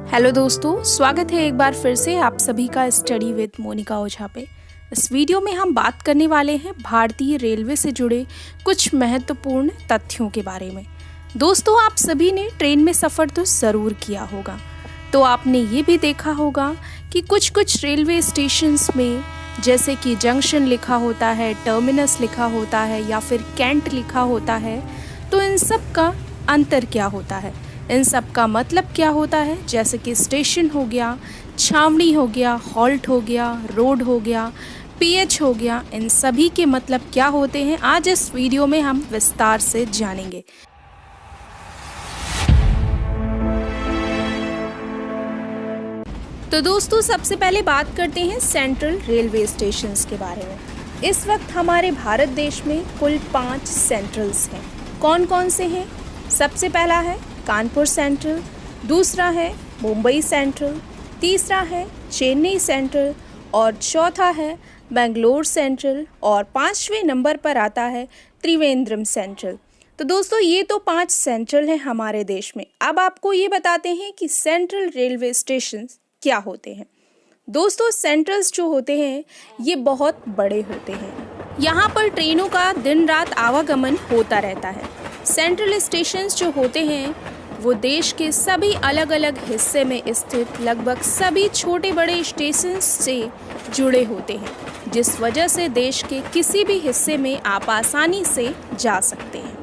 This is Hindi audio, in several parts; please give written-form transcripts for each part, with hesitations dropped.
हेलो दोस्तों, स्वागत है एक बार फिर से आप सभी का स्टडी विद मोनिका ओझा पे। इस वीडियो में हम बात करने वाले हैं भारतीय रेलवे से जुड़े कुछ महत्वपूर्ण तथ्यों के बारे में। दोस्तों, आप सभी ने ट्रेन में सफ़र तो ज़रूर किया होगा, तो आपने ये भी देखा होगा कि कुछ रेलवे स्टेशंस में जैसे कि जंक्शन लिखा होता है, टर्मिनस लिखा होता है या फिर कैंट लिखा होता है। तो इन सब का अंतर क्या होता है, इन सब का मतलब क्या होता है? जैसे कि स्टेशन हो गया, छावनी हो गया, हॉल्ट हो गया, रोड हो गया, पीएच हो गया, इन सभी के मतलब क्या होते हैं, आज इस वीडियो में हम विस्तार से जानेंगे। तो दोस्तों, सबसे पहले बात करते हैं सेंट्रल रेलवे स्टेशंस के बारे में। इस वक्त हमारे भारत देश में कुल 5 सेंट्रल्स हैं। कौन कौन से हैं? सबसे पहला है कानपुर सेंट्रल, दूसरा है मुंबई सेंट्रल, तीसरा है चेन्नई सेंट्रल और चौथा है बेंगलोर सेंट्रल और 5वें नंबर पर आता है त्रिवेंद्रम सेंट्रल। तो दोस्तों, ये तो 5 सेंट्रल हैं हमारे देश में। अब आपको ये बताते हैं कि सेंट्रल रेलवे स्टेशन क्या होते हैं। दोस्तों, सेंट्रल्स जो होते हैं ये बहुत बड़े होते हैं। यहाँ पर ट्रेनों का दिन रात आवागमन होता रहता है। सेंट्रल स्टेशंस जो होते हैं वो देश के सभी अलग अलग हिस्से में स्थित लगभग सभी छोटे बड़े स्टेशंस से जुड़े होते हैं, जिस वजह से देश के किसी भी हिस्से में आप आसानी से जा सकते हैं।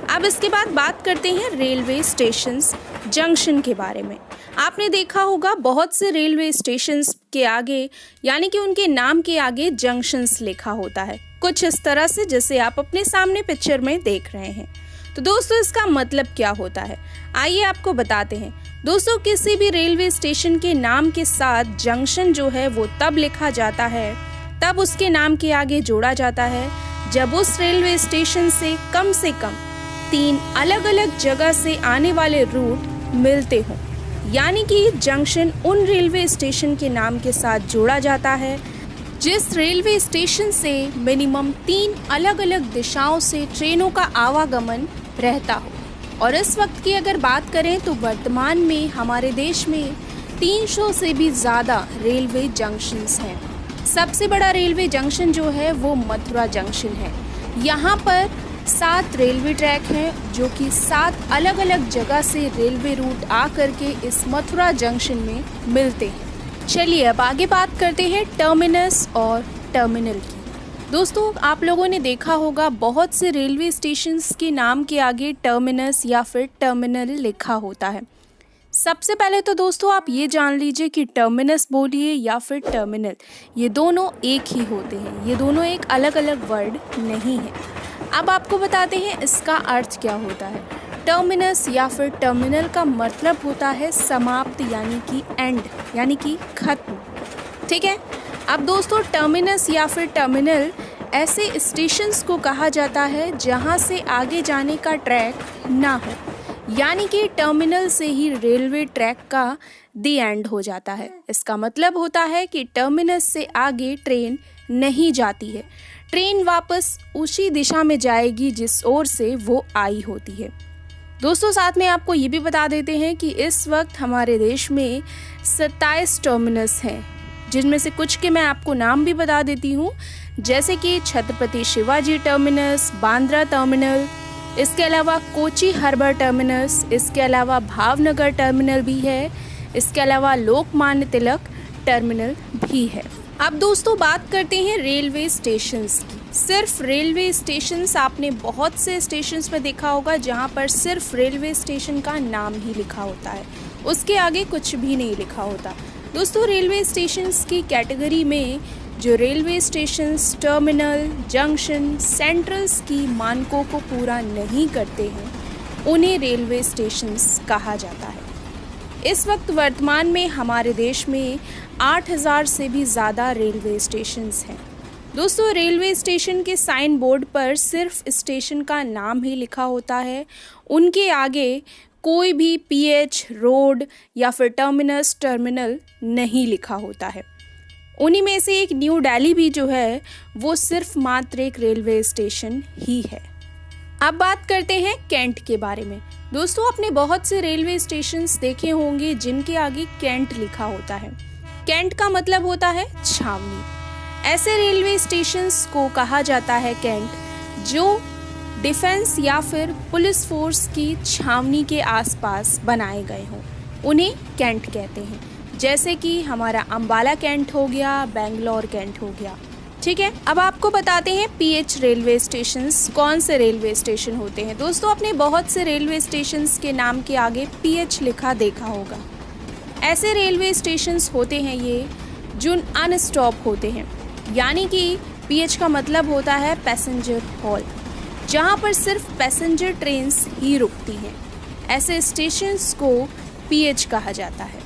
अब इसके बाद बात करते हैं रेलवे स्टेशंस जंक्शन के बारे में। आपने देखा होगा बहुत से रेलवे स्टेशंस के आगे यानी कि उनके नाम के आगे जंक्शंस लिखा होता है, कुछ इस तरह से जैसे आप अपने सामने पिक्चर में देख रहे हैं। तो दोस्तों, इसका मतलब क्या होता है, आइए आपको बताते हैं। दोस्तों, किसी भी रेलवे स्टेशन के नाम के साथ जंक्शन जो है वो तब लिखा जाता है, तब उसके नाम के आगे जोड़ा जाता है जब उस रेलवे स्टेशन से कम 3 अलग अलग जगह से आने वाले रूट मिलते हों। यानी कि जंक्शन उन रेलवे स्टेशन के नाम के साथ जोड़ा जाता है जिस रेलवे स्टेशन से मिनिमम 3 अलग अलग दिशाओं से ट्रेनों का आवागमन रहता हो। और इस वक्त की अगर बात करें तो वर्तमान में हमारे देश में 300 से भी ज़्यादा रेलवे जंक्शंस हैं। सबसे बड़ा रेलवे जंक्शन जो है वो मथुरा जंक्शन है। यहाँ पर 7 रेलवे ट्रैक हैं जो कि 7 अलग अलग जगह से रेलवे रूट आ करके इस मथुरा जंक्शन में मिलते हैं। चलिए अब आगे बात करते हैं टर्मिनस और टर्मिनल की। दोस्तों, आप लोगों ने देखा होगा बहुत से रेलवे स्टेशंस के नाम के आगे टर्मिनस या फिर टर्मिनल लिखा होता है। सबसे पहले तो दोस्तों आप ये जान लीजिए कि टर्मिनस बोलिए या फिर टर्मिनल, ये दोनों एक ही होते हैं, ये दोनों एक अलग अलग वर्ड नहीं है। अब आपको बताते हैं इसका अर्थ क्या होता है। टर्मिनस या फिर टर्मिनल का मतलब होता है समाप्त यानी कि एंड यानी कि खत्म। ठीक है। अब दोस्तों, टर्मिनस या फिर टर्मिनल ऐसे स्टेशंस को कहा जाता है जहां से आगे जाने का ट्रैक ना हो, यानी कि टर्मिनल से ही रेलवे ट्रैक का दी एंड हो जाता है। इसका मतलब होता है कि टर्मिनस से आगे ट्रेन नहीं जाती है, ट्रेन वापस उसी दिशा में जाएगी जिस ओर से वो आई होती है। दोस्तों, साथ में आपको ये भी बता देते हैं कि इस वक्त हमारे देश में 27 टर्मिनस हैं, जिनमें से कुछ के मैं आपको नाम भी बता देती हूँ, जैसे कि छत्रपति शिवाजी टर्मिनस, बांद्रा टर्मिनल, इसके अलावा कोची हार्बर टर्मिनस, इसके अलावा भावनगर टर्मिनल भी है, इसके अलावा लोकमान्य तिलक टर्मिनल भी है। अब दोस्तों बात करते हैं रेलवे स्टेशंस की। सिर्फ रेलवे स्टेशंस, आपने बहुत से स्टेशंस में देखा होगा जहाँ पर सिर्फ रेलवे स्टेशन का नाम ही लिखा होता है, उसके आगे कुछ भी नहीं लिखा होता। दोस्तों, रेलवे स्टेशंस की कैटेगरी में जो railway stations terminal, junction, centrals की मानकों को पूरा नहीं करते हैं, उन्हें रेलवे स्टेशंस कहा जाता है। इस वक्त वर्तमान में हमारे देश में 8000 से भी ज़्यादा रेलवे स्टेशंस हैं। दोस्तों, रेलवे स्टेशन के साइन बोर्ड पर सिर्फ स्टेशन का नाम ही लिखा होता है, उनके आगे कोई भी पीएच, रोड या फिर टर्मिनस, टर्मिनल नहीं लिखा होता है। उन्हीं में से एक न्यू दिल्ली भी जो है वो सिर्फ मात्र एक रेलवे स्टेशन ही है। अब बात करते हैं कैंट के बारे में। दोस्तों, आपने बहुत से रेलवे स्टेशंस देखे होंगे जिनके आगे कैंट लिखा होता है। कैंट का मतलब होता है छावनी। ऐसे रेलवे स्टेशंस को कहा जाता है कैंट जो डिफेंस या फिर पुलिस फोर्स की छावनी के आसपास बनाए गए हों, उन्हें कैंट कहते हैं। जैसे कि हमारा अंबाला कैंट हो गया, बेंगलोर कैंट हो गया। ठीक है, अब आपको बताते हैं पीएच रेलवे स्टेशंस कौन से रेलवे स्टेशन होते हैं। दोस्तों, आपने बहुत से रेलवे स्टेशंस के नाम के आगे पीएच लिखा देखा होगा। ऐसे रेलवे स्टेशंस होते हैं ये जो अनस्टॉप होते हैं, यानी कि पीएच का मतलब होता है पैसेंजर हॉल, जहाँ पर सिर्फ पैसेंजर ट्रेन्स ही रुकती हैं। ऐसे स्टेशंस को पीएच कहा जाता है।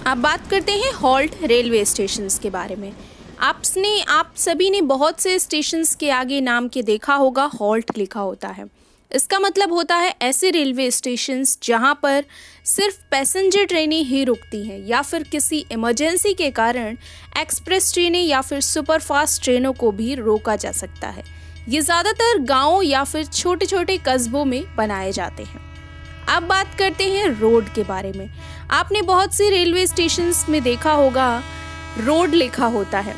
अब बात करते हैं हॉल्ट रेलवे स्टेशंस के बारे में। आप सभी ने बहुत से स्टेशंस के आगे नाम के देखा होगा हॉल्ट लिखा होता है। इसका मतलब होता है ऐसे रेलवे स्टेशंस जहां पर सिर्फ पैसेंजर ट्रेनें ही रुकती हैं या फिर किसी इमरजेंसी के कारण एक्सप्रेस ट्रेनें या फिर सुपरफास्ट ट्रेनों को भी रोका जा सकता है। ये ज़्यादातर गाँवों या फिर छोटे छोटे कस्बों में बनाए जाते हैं। अब बात करते हैं रोड के बारे में। आपने बहुत से रेलवे स्टेशंस में देखा होगा रोड लिखा होता है,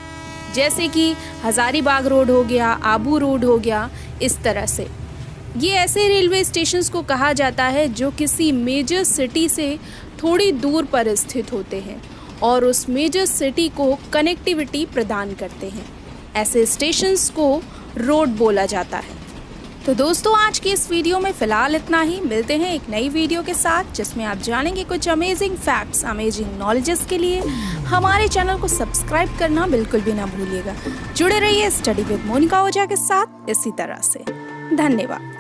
जैसे कि हजारीबाग रोड हो गया, आबू रोड हो गया, इस तरह से। ये ऐसे रेलवे स्टेशंस को कहा जाता है जो किसी मेजर सिटी से थोड़ी दूर पर स्थित होते हैं और उस मेजर सिटी को कनेक्टिविटी प्रदान करते हैं। ऐसे स्टेशंस को रोड बोला जाता है। तो दोस्तों, आज की इस वीडियो में फ़िलहाल इतना ही। मिलते हैं एक नई वीडियो के साथ जिसमें आप जानेंगे कुछ अमेजिंग फैक्ट्स, अमेजिंग नॉलेजेस के लिए हमारे चैनल को सब्सक्राइब करना बिल्कुल भी ना भूलिएगा। जुड़े रहिए स्टडी विद मोनिका ओझा के साथ इसी तरह से। धन्यवाद।